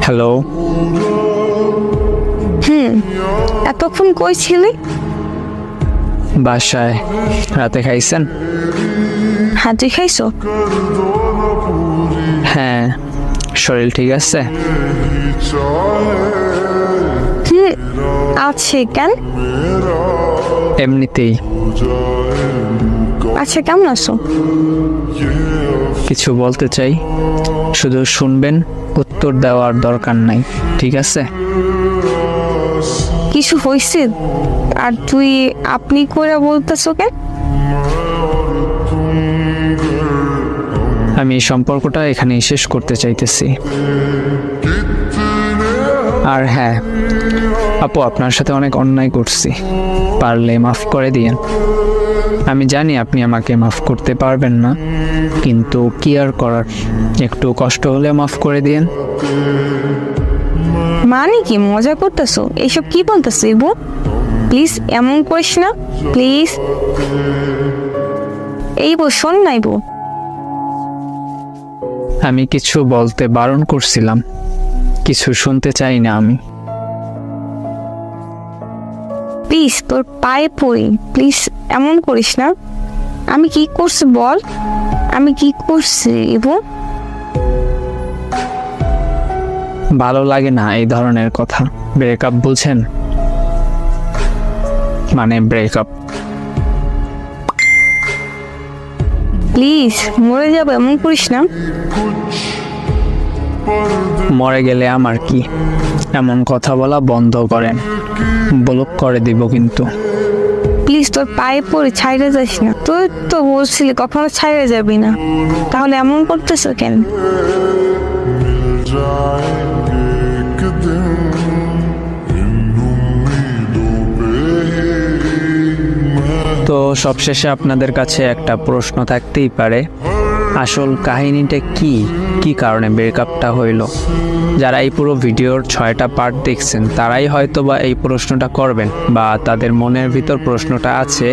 Hello, এতক্ষণ কই ছিলি? বাসায়। রাতে খাইছেন? হ্যাঁ, তুই খাইছো? হ্যাঁ, শরীর ঠিক আছে? আছে। কেন? এমনিতেই। আচ্ছা, কেমন আছো? কিছু বলতে চাই, শুধু শুনবেন, উত্তর দেওয়ার দরকার নাই, ঠিক আছে? কিছু হয়েছে? আর তুই আপনি করে বলতেছো কেন? আমি এই সম্পর্কটা এখানেই শেষ করতে চাইতেছি। আর হ্যাঁ আপু, আপনার সাথে অনেক অন্যায় করছি, পারলে মাফ করে দিয়েন। আমি জানি আপনি আমাকে মাফ করতে পারবেন না, কিন্তু কি আর করার, একটু কষ্ট হলে মাফ করে দিয়েন। মানে কি মজা করতেছো? এইসব কি বলতেছো ইবু? প্লিজ এমন করিস না, প্লিজ। ইবু শোন না ইবু, আমি কিছু বলতে বারণ করছিলাম, কিছু শুনতে চাই না আমি। প্লিজ তোর পায়ে পড়ি, প্লিজ এমন করিস না। আমি কি করছি বল? আমি কি করছি ইবু? ভালো লাগে না এই ধরনের কথা। ব্রেকআপ বুঝেন? মানে ব্রেকআপ। প্লিজ মরে যাবো, এমন করিস না। মরে গেলে আমার কি? এমন কথা বলা বন্ধ করেন, ব্লক করে দিব কিন্তু। প্লিজ তোর পায়ে পড়ে ছাইড়ে যাস না। তুই তো বলছিলি কখনো ছাইড়ে যাবি না, তাহলে এমন করতেছো কেন? তো সবশেষে আপনাদের কাছে একটা প্রশ্ন থাকতেই পারে, আসল কাহিনীটা কি, কি কারণে ব্রেকআপটা হইল? যারা এই পুরো ভিডিওর 6টা পার্ট দেখছেন তারাই হয়তো বা এই প্রশ্নটা করবেন, বা তাদের মনের ভিতর প্রশ্নটা আছে।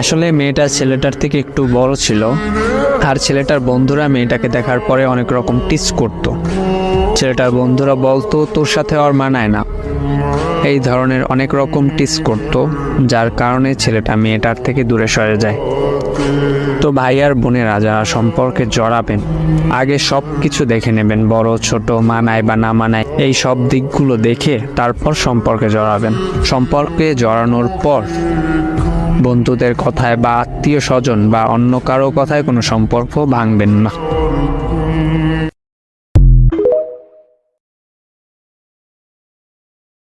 আসলে মেয়েটা ছেলেটার থেকে একটু বড় ছিল, আর ছেলেটার বন্ধুরা মেয়েটাকে দেখার পরে অনেক রকম টিচ করত। ছেলেটার বন্ধুরা বলতো তোর সাথে আর মানায় না, এই ধরনের অনেক রকম টিচ করত, যার কারণে ছেলেটা মেয়েটার থেকে দূরে সরে যায়। তো ভাই আর বোনেরা যারা সম্পর্কে জড়াবেন, আগে সব কিছু দেখে নেবেন, বড় ছোট, মানায় বা না মানায়, এই সব দিকগুলো দেখে তারপর সম্পর্কে জড়াবেন। সম্পর্কে জড়ানোর পর বন্ধুদের কথায় বা আত্মীয় স্বজন বা অন্য কারো কথায় কোনো সম্পর্ক ভাঙবেন না।